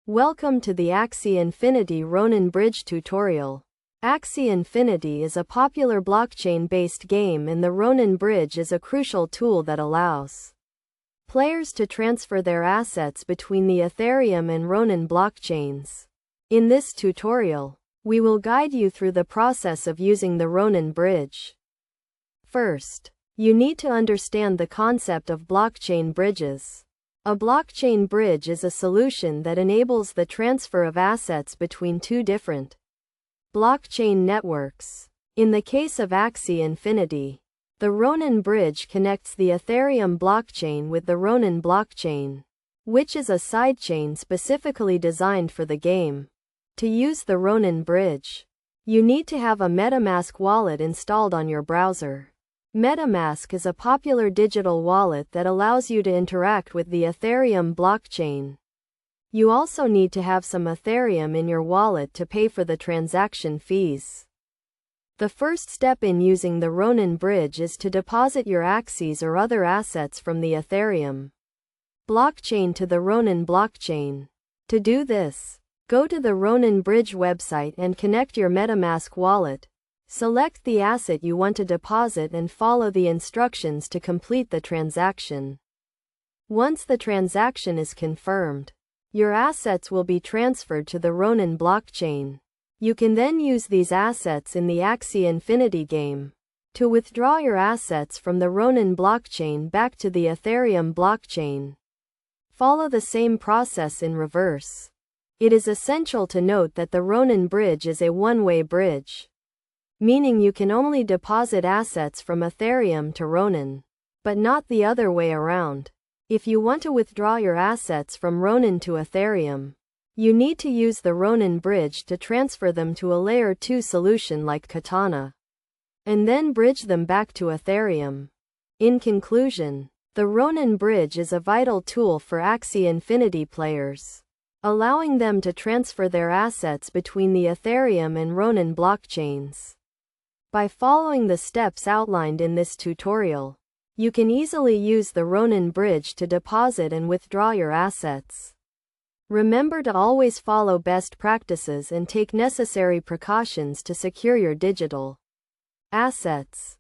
Welcome to the Axie Infinity Ronin bridge tutorial. Axie Infinity is a popular blockchain-based game, and the Ronin bridge is a crucial tool that allows players to transfer their assets between the Ethereum and Ronin blockchains. In this tutorial, we will guide you through the process of using the Ronin bridge. First, you need to understand the concept of blockchain bridges. A blockchain bridge is a solution that enables the transfer of assets between two different blockchain networks. In the case of Axie Infinity, the Ronin bridge connects the Ethereum blockchain with the Ronin blockchain, which is a sidechain specifically designed for the game. To use the Ronin bridge, you need to have a MetaMask wallet installed on your browser. MetaMask is a popular digital wallet that allows you to interact with the Ethereum blockchain. You also need to have some Ethereum in your wallet to pay for the transaction fees. The first step in using the Ronin bridge is to deposit your Axies or other assets from the Ethereum blockchain to the Ronin blockchain. To do this, go to the Ronin bridge website and connect your MetaMask wallet. Select the asset you want to deposit and follow the instructions to complete the transaction. Once the transaction is confirmed, your assets will be transferred to the Ronin blockchain. You can then use these assets in the Axie Infinity game. To withdraw your assets from the Ronin blockchain back to the Ethereum blockchain, follow the same process in reverse. It is essential to note that the Ronin bridge is a one-way bridge, meaning you can only deposit assets from Ethereum to Ronin, but not the other way around. If you want to withdraw your assets from Ronin to Ethereum, you need to use the Ronin bridge to transfer them to a Layer 2 solution like Katana, and then bridge them back to Ethereum. In conclusion, the Ronin bridge is a vital tool for Axie Infinity players, allowing them to transfer their assets between the Ethereum and Ronin blockchains. By following the steps outlined in this tutorial, you can easily use the Ronin bridge to deposit and withdraw your assets. Remember to always follow best practices and take necessary precautions to secure your digital assets.